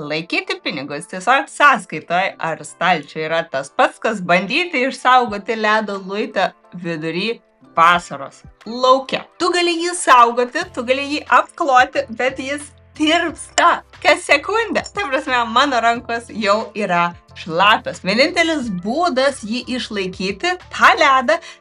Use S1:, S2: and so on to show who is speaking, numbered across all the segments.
S1: laikyti pinigus tiesiog sąskaitoje ar stalčiuje yra tas pats, kas bandyti išsaugoti ledo luitą vidury vasaros lauke. Tu gali jį saugoti, tu gali jį apkloti, bet jis tirpsta kas sekundę. Tai prasme, mano rankos jau yra šlapios. Vienintelis būdas jį išlaikyti, tą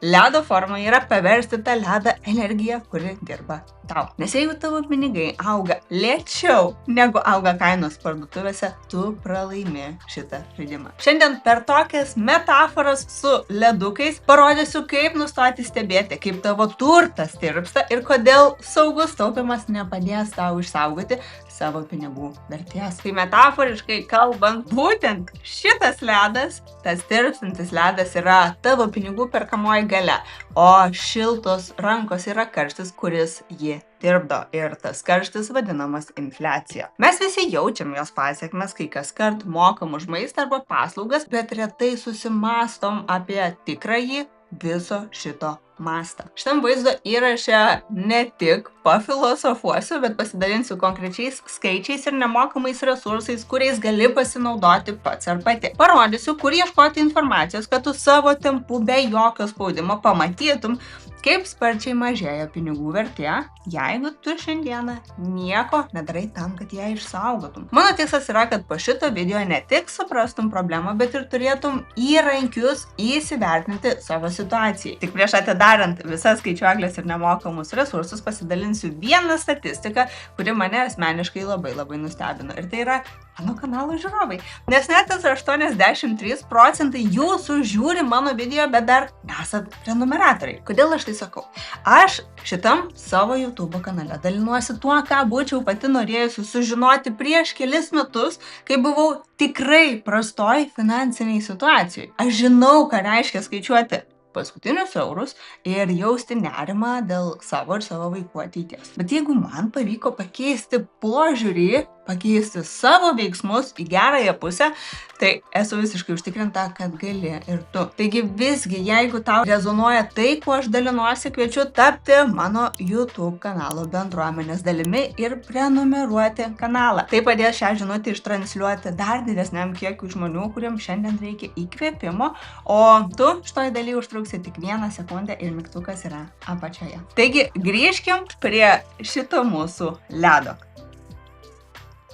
S1: ledo formą yra paversti tą ledą energiją, kuri dirba tau. Nes jeigu tavo pinigai auga lėčiau negu auga kainos parduotuvėse, tu pralaimi šitą žaidimą. Šiandien per tokias metaforas su ledukais parodysiu, kaip nustoti stebėti, kaip tavo turtas tirpsta ir kodėl saugus taupimas nepadės tau išsaugoti savo pinigų vertės. Tai metaforiškai kalbant, būtent šitas ledas, tas tirpstantis ledas yra tavo pinigų perkamoji galia, o šiltos rankos yra karštis, kuris jį tirpdo ir tas karštis vadinamas infliacija. Mes visi jaučiam jos pasiekmes, kai kaskart mokam už maistą arba paslaugas, bet retai susimastom apie tikrąjį viso šito mastą. Šitam vaizdo įraše ne tik pafilosofuosiu, bet pasidalinsiu konkrečiais skaičiais ir nemokamais resursais, kuriais gali pasinaudoti pats ar pati. Parodysiu, kur ieškoti informacijos, kad tu savo tempu be jokio spaudimo pamatytum, kaip sparčiai mažėja pinigų vertė, jeigu tu šiandieną nieko nedarai tam, kad ją išsaugotum. Mano tikslas yra, kad po šito video ne tik suprastum problemą, bet ir turėtum įrankius įsivertinti savo situacijai. Tik prieš atidarant visas skaičiuoklės ir nemokamus resursus pasidalinsiu vieną statistiką, kuri mane asmeniškai labai nustebino. Ir tai yra mano kanalo žiūrovai. Nes net 83% jūsų žiūri mano video, bet dar nesat prenumeratoriai. Kodėl aš tai sakau? Aš šitam savo YouTube kanale dalinuosi tuo, ką būčiau pati norėjusi sužinoti prieš kelis metus, kai buvau tikrai prastoj finansiniai situacijoj. Aš žinau, ką reiškia skaičiuoti paskutinius eurus ir jausti nerimą dėl savo ir savo vaikų ateities. Bet jeigu man pavyko pakeisti požiūrį, pakeisti savo veiksmus į gerąją pusę, tai esu visiškai užtikrinta, kad gali ir tu. Taigi visgi, jeigu tau rezonuoja tai, kuo aš dalinuosi, kviečiu tapti mano YouTube kanalo bendruomenės dalimi ir prenumeruoti kanalą. Tai padės šią žinutę ištransliuoti dar didesniam kiekiu žmonių, kuriems šiandien reikia įkvėpimo, o tu šitoj daly užtruksi tik 1 sekundę ir mygtukas yra apačioje. Taigi grįžkim prie šito mūsų ledo.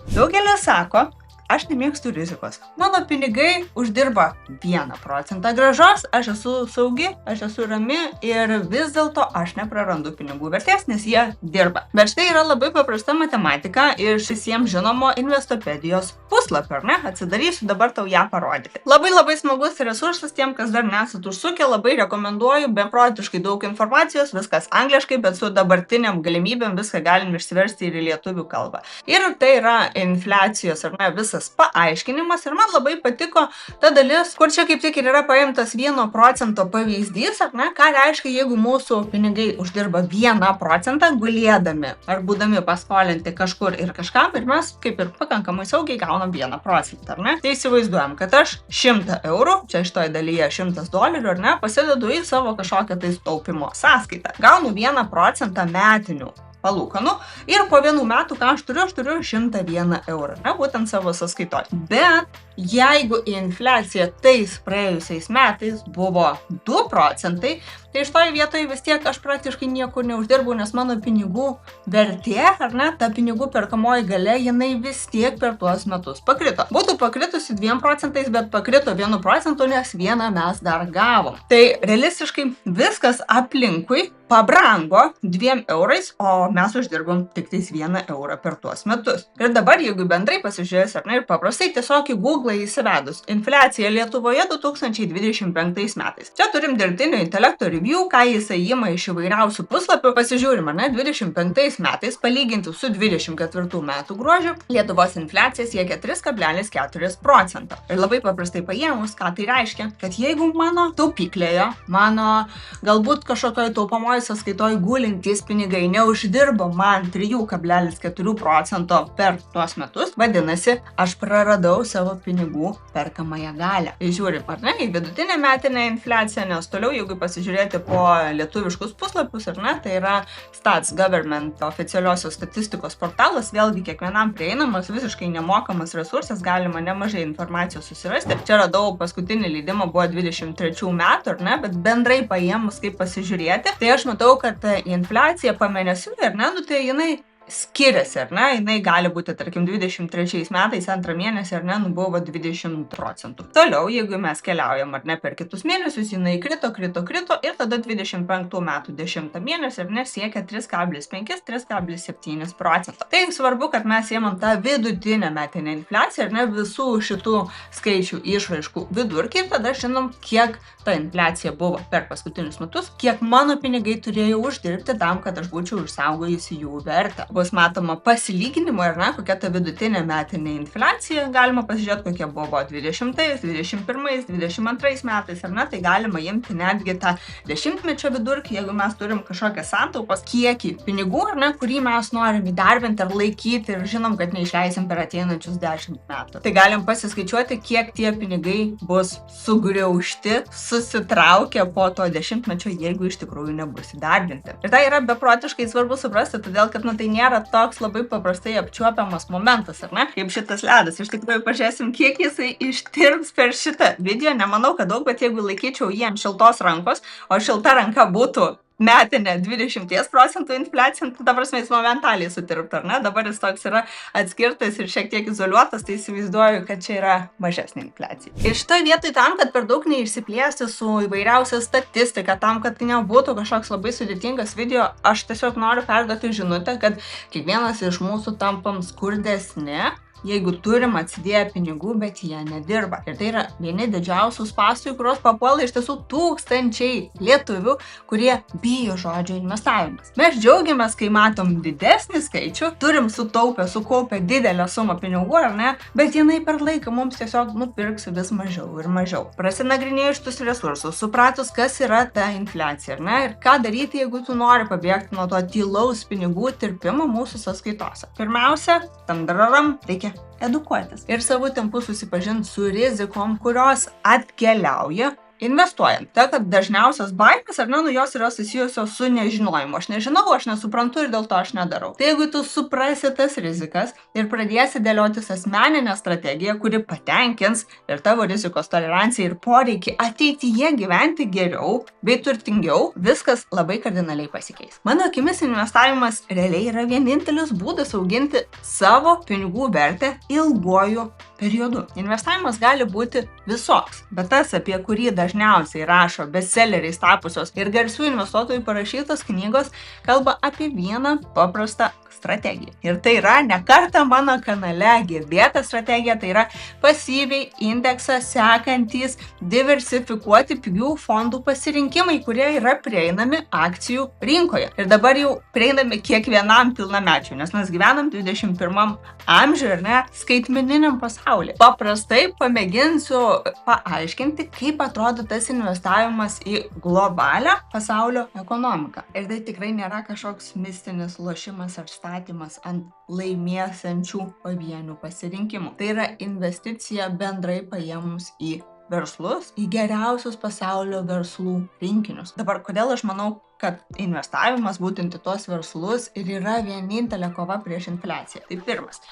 S1: Daugelis sako, aš nemėgstu rizikos. Mano pinigai uždirba 1% grąžos, aš esu saugi, aš esu rami ir vis dėlto aš neprarandu pinigų vertės, nes jie dirba. Bet štai yra labai paprasta matematika iš visiems žinomo Investopedijos puslapio, ar ne? Atsidarysiu dabar tau ją parodyti. Labai smagus resursas tiem, kas dar nesat užsukę, labai rekomenduoju, beprotiškai daug informacijos, viskas angliškai, bet su dabartiniam galimybėm viską galim išsiversti ir į lietuvių kalbą. Ir tai yra infliacijos, ar ne, visas paaiškinimas ir man labai patiko ta dalis, kur čia kaip tik ir yra paimtas 1% pavyzdys, ar ne, ką reiškia, jeigu mūsų pinigai uždirba 1% gulėdami ar būdami paskolinti kažkur ir kažkam ir mes kaip ir pakankamai saugiai gaunam 1%, ar ne? Tai įsivaizduojam, kad aš 100 eurų, čia šitoje dalyje $100, ar ne, pasidedu į savo kažkokią tai taupimo sąskaitą. Gaunu 1% metinių palūkanų ir po 1 metų, ką aš turiu 101 eurą, ne, būtent savo sąskaitoj. Bet jeigu infliacija tais praėjusiais metais buvo 2%, tai iš toj vietoje vis tiek aš praktiškai niekur neuždirbu, nes mano pinigų vertė, ar ne, ta pinigų perkamoji galia, jinai vis tiek per tuos metus pakrito. Būtų pakritusi 2%, bet pakrito 1%, nes 1 mes dar gavom. Tai realistiškai viskas aplinkui pabrango 2 eurais, o mes uždirbom tik tais 1 eurą per tuos metus. Ir dabar, jeigu bendrai pasižiūrės, ar ne, ir paprastai tiesiog į Google įsivedus infliacija Lietuvoje 2025 metais. Čia turim dirbtinio intelekto review, ką jisai ima iš įvairiausių puslapių. Pasižiūrim, ar ne, 25 metais palyginti su 24 metų gruodžiu, Lietuvos infliacija siekia 3,4%. Ir labai paprastai paėmus, ką tai reiškia, kad jeigu mano taupyklėje, mano galbūt kažkokioj taupamoje sąskaitoj gulintys pinigai neuždirbo man 3,4% per tuos metus, vadinasi, aš praradau savo pinigų perkamąją galią. Žiūrim, ar ne, į vidutinę metinę infliaciją, nes toliau, jeigu pasižiūrėti pasižiūrėti po lietuviškus puslapius, ar ne, tai yra Stats Government oficialiosios statistikos portalas, vėlgi kiekvienam prieinamas, visiškai nemokamas resursas, galima nemažai informacijos susirasti. Čia radau paskutinį leidimą buvo 23 metų, ar ne, bet bendrai paėmus kaip pasižiūrėti, tai aš matau, kad infliacija pamėnesiui, ar ne, nu tai jinai skiriasi, ar ne, jinai gali būti, tarkim, 23 metais antrą mėnesį, ar ne, buvo 20%. Toliau, jeigu mes keliaujam, ar ne, per kitus mėnesius, jinai krito ir tada 25 metų 10 mėnesį, ar ne, siekia 3,5-3,7%. Tai svarbu, kad mes ėmam tą vidutinę metinę infliaciją, ar ne, visų šitų skaičių išraiškų vidurkį ir tada žinom, kiek ta infliacija buvo per paskutinius metus, kiek mano pinigai turėjo uždirbti tam, kad aš būčiau išsaugojusi jų vertę. Bus matoma pasilyginimo, ar ne, kokia ta vidutinė metinė infliacija, galima pasižiūrėti, kokia buvo 20, 21, 22 metais, ar ne, tai galima imti netgi tą dešimtmečio vidurkį, jeigu mes turim kažkokią santaupas, kiekį pinigų, ar ne, kurį mes norim įdarbinti ar laikyti ir žinom, kad neišleisim per ateinančius 10 metų. Tai galim pasiskaičiuoti, kiek tie pinigai bus sugriaužti, susitraukę po to dešimtmečio, jeigu iš tikrųjų nebus įdarbinti. Ir tai yra beprotiškai svarbu suprasti, todėl kad tai nėra toks labai paprastai apčiuopiamas momentas, ar ne? Kaip šitas ledas. Iš tikrųjų pažiūrėsim, kiek jisai ištirps per šitą video. Nemanau, kad daug, bet jeigu laikyčiau jį ant šiltos rankos, o šilta ranka būtų metinė 20% infliacija, tai dabar jis momentaliai sutirptų, ar ne? Dabar jis toks yra atskirtas ir šiek tiek izoliuotas, tai įsivaizduoju, kad čia yra mažesnė infliacija. Ir šitoje vietoje tam, kad per daug neišsiplėsti su įvairiausia statistika, tam, kad tai nebūtų kažkoks labai sudėtingas video, aš tiesiog noriu perduoti žinutę, kad kiekvienas iš mūsų tampam skurdesni, jeigu turim atsidėję pinigų, bet jie nedirba. Ir tai yra vieni didžiausių spąstų, kurios papuola iš tiesų tūkstančiai lietuvių, kurie bijo žodžio investavimas. Mes džiaugiamės, kai matom didesnį skaičių, turim sukaupę didelę sumą pinigų, ar ne, bet jinai per laiką mums tiesiog nupirks vis mažiau ir mažiau. Prasinagrinėjus šitus resursus, supratus, kas yra ta infliacija, ar ne, ir ką daryti, jeigu tu nori pabėgti nuo to tylaus pinigų tirpimo mūsų sąskaitose. Pirmiausia, reikia edukuotis ir savo tempu susipažinti su rizikom, kurios atkeliauja investuojant. Tai, kad dažniausias baimės, ar ne, nu jos yra susijusios su nežinojimu. Aš nežinau, aš nesuprantu ir dėl to aš nedarau. Tai jeigu tu suprasi tas rizikas ir pradėsi dėliotis asmeninę strategiją, kuri patenkins ir tavo rizikos toleranciją ir poreikį ateityje gyventi geriau bei turtingiau, viskas labai kardinaliai pasikeis. Mano akimis investavimas realiai yra vienintelis būdas auginti savo pinigų vertę ilguoju periodu. Investavimas gali būti visoks, bet tas, apie kurį dažniausiai rašo bestselleriais tapusios ir garsių investuotojų parašytos knygos, kalba apie vieną paprastą strategiją. Ir tai yra ne kartą mano kanale girdėta strategija, tai yra pasyviai indeksą sekantys diversifikuoti pigių fondų pasirinkimai, kurie yra prieinami akcijų rinkoje. Ir dabar jau prieinami kiekvienam pilnamečiui, nes mes gyvenam 21 amžiuje, ar ne, skaitmeniniam pasaulyje. Paprastai pamėginsiu paaiškinti, kaip atrodo tas investavimas į globalią pasaulio ekonomiką. Ir tai tikrai nėra kažkoks mistinis lošimas ar statymas ant laimėsiančių pavienių pasirinkimų. Tai yra investicija bendrai paėmus į verslus, į geriausius pasaulio verslų rinkinius. Dabar, kodėl aš manau, kad investavimas būtent į tuos verslus ir yra vienintelė kova prieš infliaciją? Tai pirmas,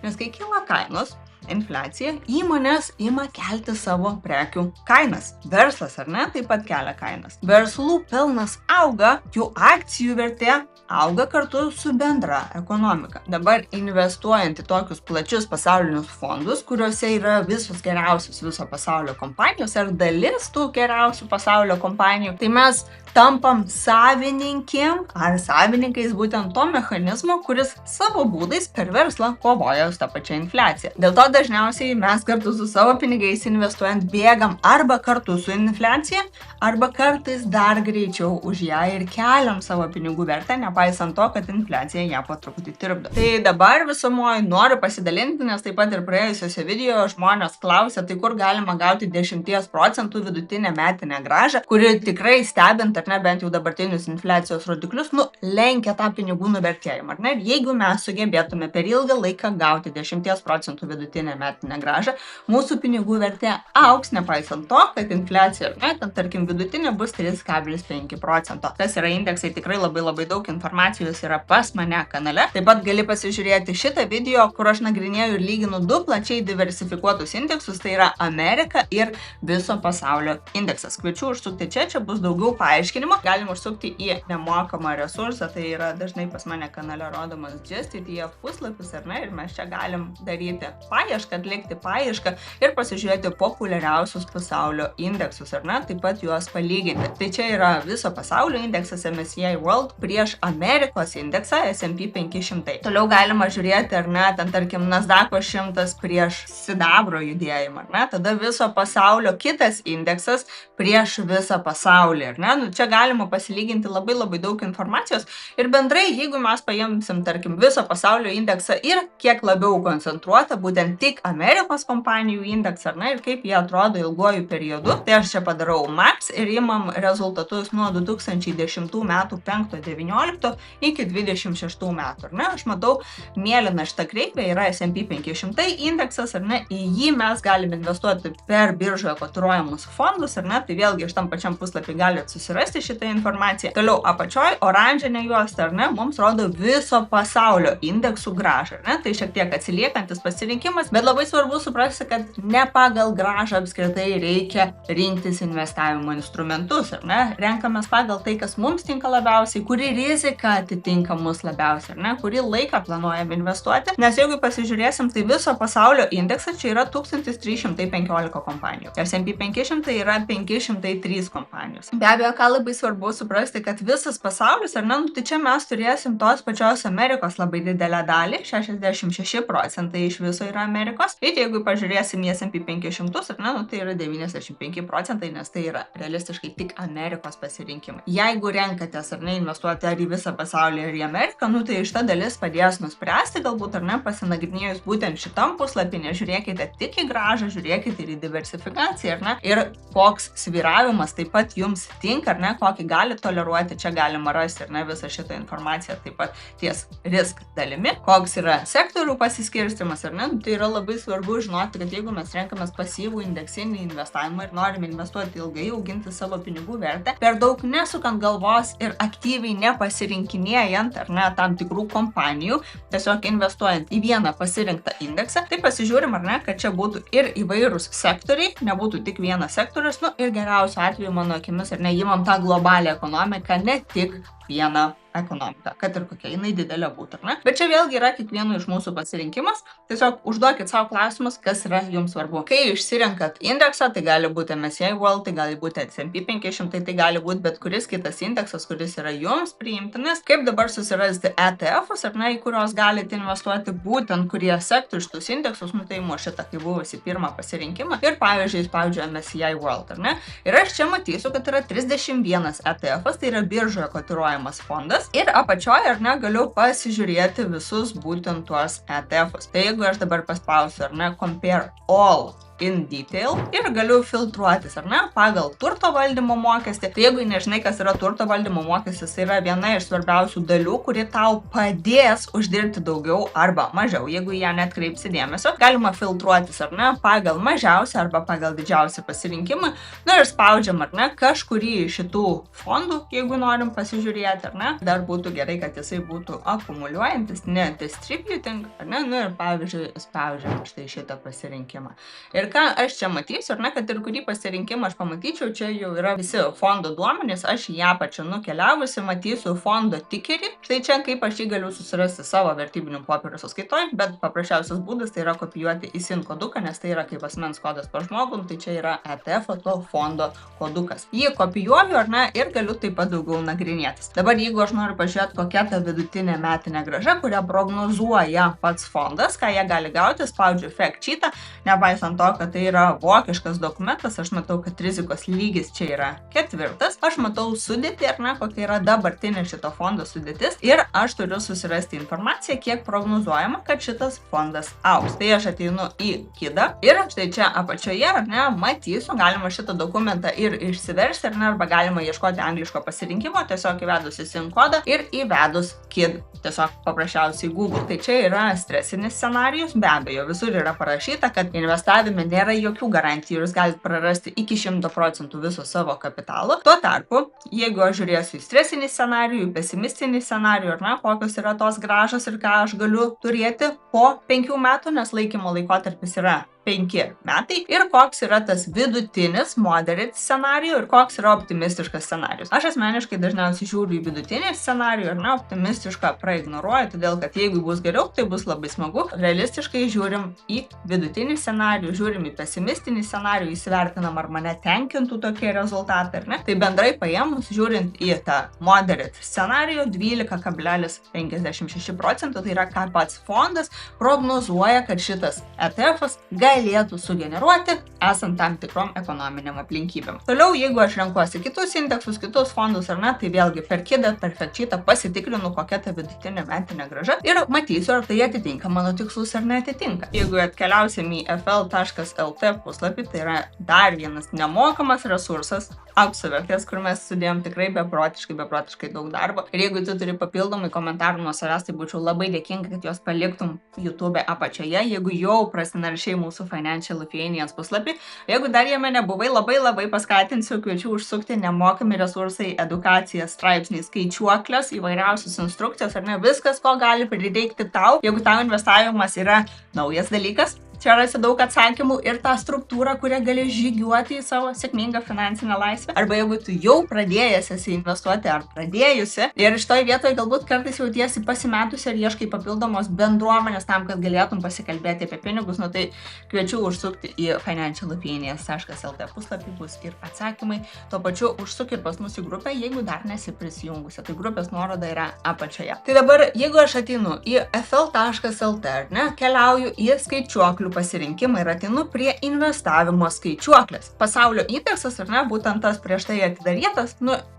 S1: nes kai kyla kainos, infliacija, įmonės ima kelti savo prekių kainas. Verslas, ar ne, taip pat kelia kainas. Verslų pelnas auga, jų akcijų vertė auga kartu su bendra ekonomika. Dabar investuojant į tokius plačius pasaulinius fondus, kuriuose yra visos geriausios viso pasaulio kompanijos ar dalis tų geriausių pasaulio kompanijų, tai mes tampam savininkėm ar savininkais būtent to mechanizmo, kuris savo būdais per verslą kovoja su tą pačią infliaciją. Dėl to dažniausiai mes kartu su savo pinigais investuojant bėgam arba kartu su infliacija, arba kartais dar greičiau už ją ir keliam savo pinigų vertę, nepaisant to, kad infliacija ją po truputį tirpdo. Tai dabar visumoje noriu pasidalinti, nes taip pat ir praėjusiuose video žmonės klausia, tai kur galima gauti 10% vidutinę metinę grąžą, kuri tikrai stebint ar ne, bent jau dabartiniu vidutinius infliacijos rodiklius, lenkia tą pinigų nuvertėjimą, ar ne? Ir jeigu mes sugebėtume per ilgą laiką gauti 10% vidutinę metinę grąžą, mūsų pinigų vertė augs, nepaisant to, kad infliacija, ar ne, ten, tarkim, vidutinė bus 3,5%. Tas yra indeksai, tikrai labai daug informacijos yra pas mane kanale. Taip pat gali pasižiūrėti šitą video, kur aš nagrinėju ir lyginu du plačiai diversifikuotus indeksus, tai yra Amerika ir viso pasaulio indeksas. Kviečiu užsukti čia bus daugiau paaiškinimo. Galim užsukti į nemokamą resursą, tai yra dažnai pas mane kanale rodomas Just ETF puslapis, ar ne, ir mes čia galim daryti paiešką, atlikti paiešką ir pasižiūrėti populiariausius pasaulio indeksus, ar ne, taip pat juos palyginti. Tai čia yra viso pasaulio indeksas MSCI World prieš Amerikos indeksą S&P 500. Toliau galima žiūrėti, ar ne, ten tarkim Nasdaqo 100 prieš sidabro judėjimą, ar ne, tada viso pasaulio kitas indeksas prieš visą pasaulį, ar ne, čia galima pasilyginti labai daug informacijos ir bendrai, jeigu mes paimsim, tarkim, viso pasaulio indeksą ir kiek labiau koncentruotą, būtent tik Amerikos kompanijų indeksą, ar ne, ir kaip jie atrodo ilguoju periodu, tai aš čia padarau max ir imam rezultatus nuo 2010 metų 5-19 iki 26 metų, ar ne, aš matau mėlyna šita kreivė yra S&P 500 indeksas, ar ne, į jį mes galime investuoti per biržoje kotiruojamus fondus, ar ne, tai vėlgi iš tam pačiam puslapį galite susirasti šitą informaciją. Toliau apačioj oranžinė juosta, ar ne, mums rodo viso pasaulio indeksų grąžą, ar ne, tai šiek tiek atsiliekantis pasirinkimas, bet labai svarbu suprasti, kad ne pagal grąžą apskritai reikia rinktis investavimo instrumentus, ar ne, renkamės pagal tai, kas mums tinka labiausiai, kuri rizika atitinka mus labiausiai, ar ne, kurį laiką planuojam investuoti, nes jeigu pasižiūrėsim, tai viso pasaulio indeksas čia yra 1315 kompanijų. S&P 500 yra 503 kompanijos. Be abejo, ką labai svarbu suprasti, kad visas pasaulis, ar ne, tai čia mes turėsim tos pačios Amerikos labai didelę dalį, 66% iš viso yra Amerikos. Ir jeigu pažiūrėsim į S&P 500, ar ne, tai yra 95%, nes tai yra realistiškai tik Amerikos pasirinkimai. Jeigu renkatės, ar ne, investuoti ar į visą pasaulį, ar į Ameriką, tai šita dalis padės nuspręsti, galbūt, ar ne, pasinagrinėjus būtent šitam puslapį, nežiūrėkite tik į grąžą, žiūrėkite ir į diversifikaciją, ar ne, ir koks sviravimas taip pat jums tinka, ar ne, kokį gali toleruoti, čia galima rasti, ar ne, visą šitą informaciją taip pat ties risk dalimi, koks yra sektorių pasiskirstimas, ar ne, tai yra labai svarbu žinoti, kad jeigu mes renkamės pasyvų indeksinį investavimą ir norime investuoti ilgai, auginti savo pinigų vertę, per daug nesukant galvos ir aktyviai nepasirinkinėjant, ar ne, tam tikrų kompanijų, tiesiog investuojant į vieną pasirinktą indeksą, tai pasižiūrim, ar ne, kad čia būtų ir įvairūs sektoriai, nebūtų tik vienas sektorius, ir geriausiu atveju, mano akimis, ar ne, imam tą globalią ekonomiką, ne tik vieną ekonomiką, kad ir kokia jinai didelė būtų, ar ne? Bet čia vėlgi yra kiekvieno iš mūsų pasirinkimas, tiesiog užduokit savo klausimus, kas yra jums svarbu. Kai išsirenkat indeksą, tai gali būti MSCI World, tai gali būti S&P 500, tai gali būti bet kuris kitas indeksas, kuris yra jums priimtinas. Kaip dabar susirasti ETF-us, ar ne, į kurios galite investuoti būtent kurie sektų šitus indeksus, tai imu šitą kaip buvusi pirmą pasirinkimą ir pavyzdžiui spaudžiu MSCI World, ar ne? Ir aš čia matysiu, kad yra 31 ETF-as, tai yra biržoje kotiruojamas fondas. Ir apačioje, ar ne, galiu pasižiūrėti visus būtent tuos ETF-us. Tai jeigu aš dabar paspausiu, ar ne, compare all in detail ir galiu filtruotis, ar ne, pagal turto valdymo mokestį. Tai jeigu nežinai, kas yra turto valdymo mokestis, tai yra viena iš svarbiausių dalių, kuri tau padės uždirbti daugiau arba mažiau. Jeigu ją netkreipsi dėmesio, galima filtruotis, ar ne, pagal mažiausią arba pagal didžiausią pasirinkimą. Ir spaudžiam, ar ne, kažkurį iš šitų fondų, jeigu norim pasižiūrėti, ar ne. Dar būtų gerai, kad jisai būtų akumuliuojantis, ne distributing, ar ne, ir pavyzdžiui, spaudžiam štai šitą pasirinkimą. Ir ką aš čia matysiu, ar ne, kad ir kurį pasirinkimą aš pamatyčiau, čia jau yra visi fondo duomenys, aš į apačią nukeliavusi, matysiu fondo tikerį. Štai čia kaip aš jį galiu susirasti savo vertybinių popierių sąskaitoj, bet paprasčiausias būdas tai yra kopijuoti į SIN koduką, nes tai yra kaip asmens kodas pas žmogų, tai čia yra ETF to fondo kodukas. Jį kopijuoju, ar ne, ir galiu taip pat daugiau nagrinėtis. Dabar jeigu aš noriu pažiūrėti, kokia ta vidutinė metinė grąža, kurią prognozuoja pats fondas, ką jie gali gauti, spaudžiu fact sheetą, nepaisant to, kad tai yra vokiškas dokumentas, aš matau, kad rizikos lygis čia yra 4, aš matau sudėtį, ar ne, kokia yra dabartinė šito fondo sudėtis ir aš turiu susirasti informaciją, kiek prognozuojama, kad šitas fondas augs. Tai aš ateinu į KIDą ir štai čia apačioje, ar ne, matysiu, galima šitą dokumentą ir išsiversti, ar ne, arba galima ieškoti angliško pasirinkimo, tiesiog įvedus į SIN kodą ir įvedus KID, tiesiog paprasčiausiai Google. Tai čia yra stresinis scenarijus, be abejo, visur yra parašyta, kad investavime nėra jokių garantijų, jūs galite prarasti iki 100% viso savo kapitalo. Tuo tarpu, jeigu aš žiūrėsiu į stresinį scenarijų, pesimistinį scenarijų, ar ne, kokios yra tos grąžos ir ką aš galiu turėti po 5 metų, nes laikymo laikotarpis yra 5 metai ir koks yra tas vidutinis moderate scenarijų ir koks yra optimistiškas scenarijus. Aš asmeniškai dažniausiai žiūriu į vidutinį scenarijų ir optimistišką praignoruoju, todėl kad jeigu bus geriau, tai bus labai smagu. Realistiškai žiūrim į vidutinį scenarijų, žiūrim į pesimistinį scenarijų, įsivertinam, ar mane tenkintų tokie rezultatai, ar ne. Tai bendrai paėmus, žiūrint į tą moderate scenarijų, 12,56%, tai yra ką pats fondas prognozuoja, kad šitas ETF-as galėtų sugeneruoti esant tam tikrom ekonominiam aplinkybėm. Toliau, jeigu aš renkuosi kitus indeksus, kitus fondus ar ne, tai vėlgi per KIDą, per FactSheetą pasitikrinu, kokia ta vidutinė metinė grąža ir matysiu, ar tai atitinka mano tikslus ar neatitinka. Jeigu atkeliausim į fl.lt puslapį, tai yra dar vienas nemokamas resursas, aukso vertės, kur mes sudėjom tikrai beprotiškai daug darbo. Ir jeigu tu turi papildomai komentarų nuo savęs, tai būčiau labai dėkinga, kad juos paliktum YouTube apačioje, jeigu jau prasinaršiai mūsų Financial Lithuanians puslapį. Jeigu dar jame nebuvai, labai paskatinsiu, kviečiu užsukti nemokami resursai, edukacija, straipsniai, skaičiuoklės, įvairiausios instrukcijos, ar ne, viskas, ko gali prireikti tau, jeigu tau investavimas yra naujas dalykas. Čia rasi daug atsakymų ir tą struktūrą, kurią gali žygiuoti į savo sėkmingą finansinę laisvę. Arba jeigu tu jau pradėjęs esi investuoti ar pradėjusi ir šitoj vietoje galbūt kartais jautiesi pasimetusi ir ieškai papildomos bendruomenės tam, kad galėtum pasikalbėti apie pinigus, tai kviečiu užsukti į financiallithuanians.lt puslapį, bus ir atsakymai. Tuo pačiu užsuk ir pas mus į grupę, jeigu dar nesi prisijungusi. Tai grupės nuoroda yra apačioje. Tai dabar, jeigu aš ateinu į fl.lt, ar ne, keliauju į skaičiuoklių pasirinkimą ir ateinu prie investavimo skaičiuoklės. Pasaulio indeksas, ar ne, būtent tas prieš tai atidarytas,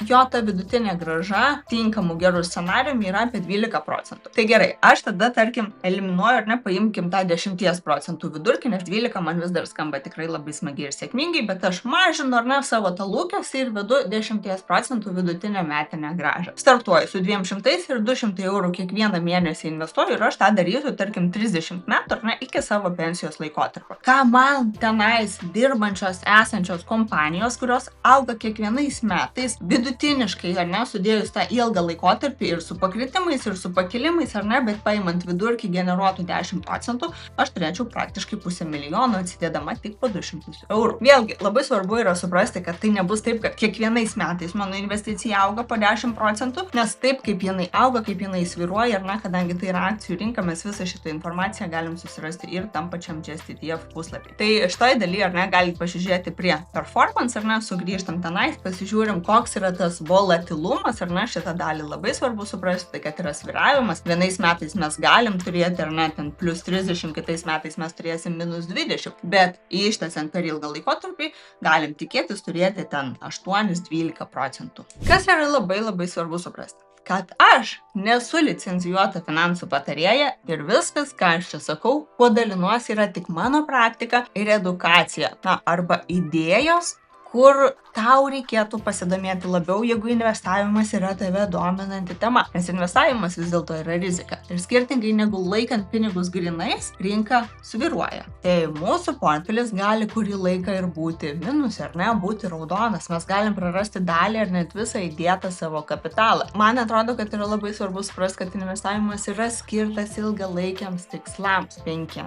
S1: jo ta vidutinė grąža tinkamų gerų scenarijų yra apie 12%. Tai gerai, aš tada, tarkim, eliminuoju, ar ne, paimkim tą 10% vidurkį, nes 12 man vis dar skamba tikrai labai smagiai ir sėkmingai, bet aš mažinu, ar ne, savo tą lūkestį ir vedu 10% vidutinę metinę grąžą. Startuoju su 200 ir 200 eurų kiekvieną mėnesį investuoju ir aš tą darysiu, tarkim, 30 metų, ar ne, iki savo pensijos laikotarpio. Ką man tenais dirbančios esančios kompanijos, kurios auga kiekvienais metais vidutiniškai, ar ne, sudėjus tą ilgą laikotarpį ir su pakritimais, ir su pakilimais, ar ne, bet paimant vidurkį generuotų 10%, aš turėčiau praktiškai 500 000 atsidėdama tik po 200 eurų. Vėlgi, labai svarbu yra suprasti, kad tai nebus taip, kad kiekvienais metais mano investicija auga po 10%, nes taip, kaip jinai auga, kaip jinai svyruoja, ar ne, kadangi tai yra akcijų rinka, mes visą šitą informaciją galim susirasti ir tam pačiam Just ETF puslapį. Tai šitoj dalyje, ar ne, galite pasižiūrėti prie performance, ar ne, sugrįžtam tenais, pasižiūrim, koks yra tas volatilumas, ar ne, šitą dalį labai svarbu suprasti, tai kad yra sviravimas. Vienais metais mes galim turėti, ar ne, ten plus 30, kitais metais mes turėsim minus 20, bet ištęsiant per ilgą laikotarpį galim tikėtis turėti ten 8-12%. Kas yra labai svarbu suprasti? Kad aš nesu licencijuota finansų patarėja ir viskas, ką aš čia sakau, kuo dalinuosi, yra tik mano praktika ir edukacija, arba idėjos, kur tau reikėtų pasidomėti labiau, jeigu investavimas yra tave dominanti tema. Nes investavimas vis dėlto yra rizika. Ir skirtingai negu laikant pinigus grinais, rinka svyruoja. Tai mūsų portfelis gali kurį laiką ir būti minus, ar ne, būti raudonas. Mes galim prarasti dalį ar net visą įdėtą savo kapitalą. Man atrodo, kad yra labai svarbu suprasti, kad investavimas yra skirtas ilgalaikiams tikslams, 5,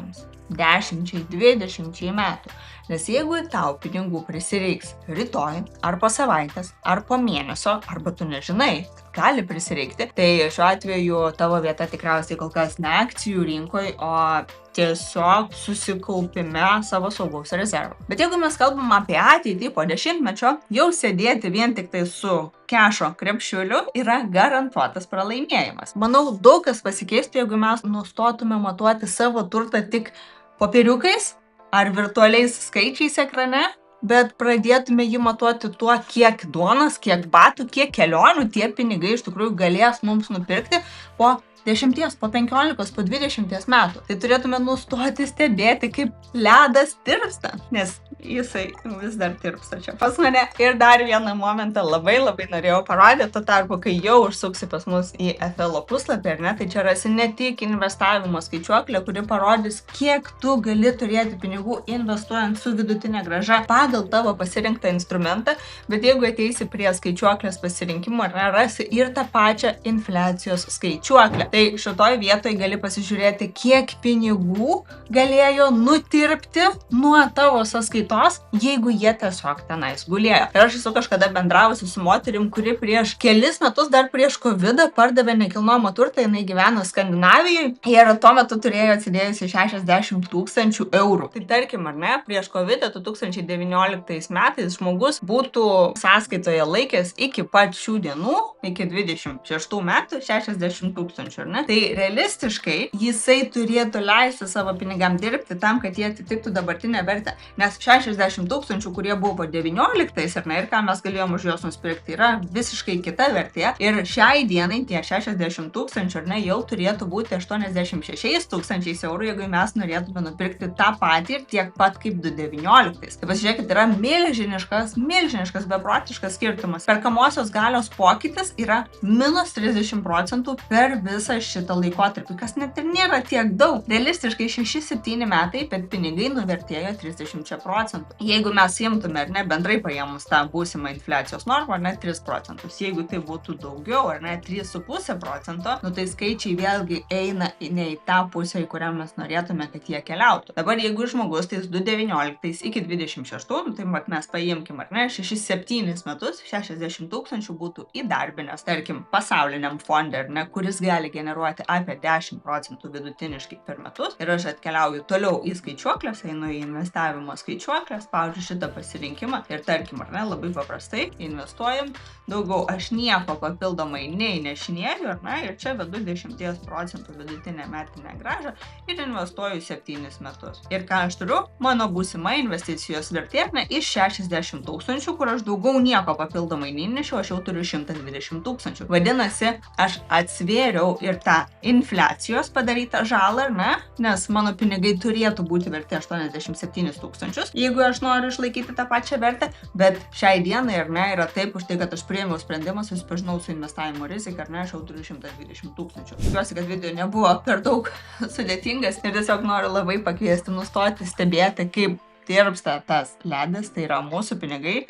S1: 10, 20 metų. Nes jeigu tau pinigų prisireiks rytoj, ar po savaitės, ar po mėnesio, arba tu nežinai, gali prisireikti, tai šiuo atveju tavo vieta tikriausiai kol kas ne akcijų rinkoje, o tiesiog susikaupime savo saugaus rezervo. Bet jeigu mes kalbam apie ateitį po 10-mečio, jau sėdėti vien tik tai su kešo krepšiuliu yra garantuotas pralaimėjimas. Manau, daug kas pasikeistų, jeigu mes nustotume matuoti savo turtą tik popieriukais ar virtualiais skaičiais ekrane, bet pradėtume jį matuoti tuo, kiek duonos, kiek batų, kiek kelionių tie pinigai iš tikrųjų galės mums nupirkti po 10, po 15, po 20 metų. Tai turėtume nustoti stebėti, kaip ledas tirpsta, nes jisai vis dar tirpsta čia pas mane. Ir dar vieną momentą labai norėjau parodyti, tuo tarpu, kai jau užsuksi pas mus į FLO puslapį, ar ne, tai čia rasi ne tik investavimo skaičiuoklę, kuri parodys, kiek tu gali turėti pinigų investuojant su vidutinė grąža pagal tavo pasirinktą instrumentą, bet jeigu ateisi prie skaičiuoklės pasirinkimo, ar ne, rasi ir tą pačią infliacijos skaičiuoklę. Tai šitoj vietoj gali pasižiūrėti, kiek pinigų galėjo nutirpti nuo tavo sąskaitos, jeigu jie tiesiog tenais gulėjo. Ir aš esu kažkada bendravusi su moterim, kuri prieš kelis metus, dar prieš COVID-ą, pardavė nekilnojamą turtą, jinai gyveno Skandinavijoje ir tuo metu turėjo atsidėjusi 60 000 eurų. Tai tarkim, ar ne, prieš COVID-ą 2019 metais žmogus būtų sąskaitoje laikęs iki pat šių dienų, iki 26 metų, 60 000, ar ne? Tai realistiškai jisai turėtų leisti savo pinigam dirbti tam, kad jie atitiktų dabartinę vertę. Nes 60 000, kurie buvo 19, ar ne, ir ką mes galėjom už juos nusipirkti, yra visiškai kita vertė. Ir šiai dienai tie 60 000, ar ne, jau turėtų būti 86 000 eurų, jeigu mes norėtume nupirkti tą patį ir tiek pat kaip 2019. Tai pasižiūrėkit, yra milžiniškas, beprotiškas skirtumas. Perkamosios galios pokytis yra minus 30% per visą šitą laikotarpį, kas net ir nėra tiek daug. Realistiškai 6-7 metai, bet pinigai nuvertėjo 30%. Jeigu mes imtume, ar ne, bendrai paėmus tą būsimą infliacijos normą, ar ne, 3%. Jeigu tai būtų daugiau, ar ne, 3,5%, nu tai skaičiai vėlgi eina ne į tą pusę, į kurią mes norėtume, kad jie keliautų. Dabar jeigu žmogus tais 2019 iki 26, nu tai mes paimkim, ar ne, 6-7 metus, 60 000 būtų įdarbinęs, tarkim, pasauliniam fonde, ar ne, kuris gali generuoti apie 10% vidutiniškai per metus. Ir aš atkeliauju toliau į skaičiuoklės, einu į investavimo skaičiuoklės, spaudžiu šitą pasirinkimą ir tarkim, ar ne, labai paprastai investuojam, daugiau aš nieko papildomai neįnešinėju, ar ne, ir čia vedu 10% vidutinę metinę grąžą ir investuoju 7 metus. Ir ką aš turiu? Mano būsima investicijos vertė, ne, iš 60 000, kur aš daugiau nieko papildomai neįnešiau, aš jau turiu 120 000. Vadinasi, aš atsvėriau ir tą infliacijos padarytą žalą, ar ne, nes mano pinigai turėtų būti verti 87 000, jeigu aš noriu išlaikyti tą pačią vertę, bet šiai dienai, ar ne, yra taip už tai, kad aš priėmiau sprendimą, susipažinau su investavimo rizika, ar ne, aš jau turiu 120 000. Tikiuosi, kad video nebuvo per daug sudėtingas ir tiesiog noriu labai pakviesti nustoti stebėti, kaip tirpsta tas ledas, tai yra mūsų pinigai,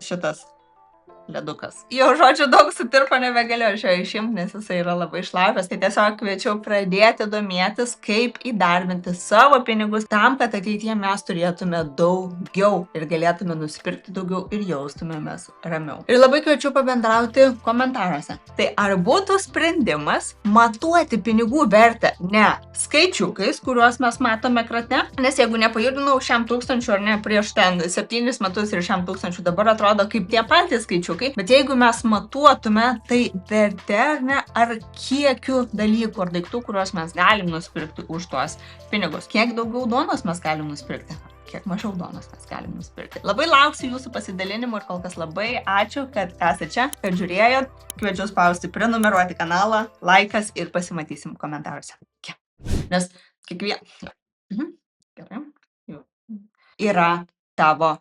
S1: šitas ledukas. Jau žodžiu daug sutirpo, nebegaliu aš jo išimti, nes jisai yra labai šlapias. Tai tiesiog kviečiau pradėti domėtis, kaip įdarbinti savo pinigus tam, kad ateityje mes turėtume daugiau ir galėtume nusipirkti daugiau ir jaustumėmės ramiau. Ir labai kviečiu pabendrauti komentaruose. Tai ar būtų sprendimas matuoti pinigų vertę ne skaičiukais, kuriuos mes matome ekrane, nes jeigu nepajudinau šiam 1000 ar ne prieš 7 metus ir šiam 1000 dabar atrodo kaip tie patys skaičiukai, bet jeigu mes matuotume, tai vertė, ar ne, ar kiekių dalykų ar daiktų, kuriuos mes galim nusipirkti už tuos pinigus. Kiek daugiau duonos mes galim nusipirkti, kiek mažiau duonos mes galim nusipirkti. Labai lauksiu jūsų pasidalinimų ir kol kas labai ačiū, kad esate čia, kad žiūrėjot. Kviečiu spausti prenumeruoti kanalą, laikas ir pasimatysim komentaruose. Nes kiekvienas yra tavo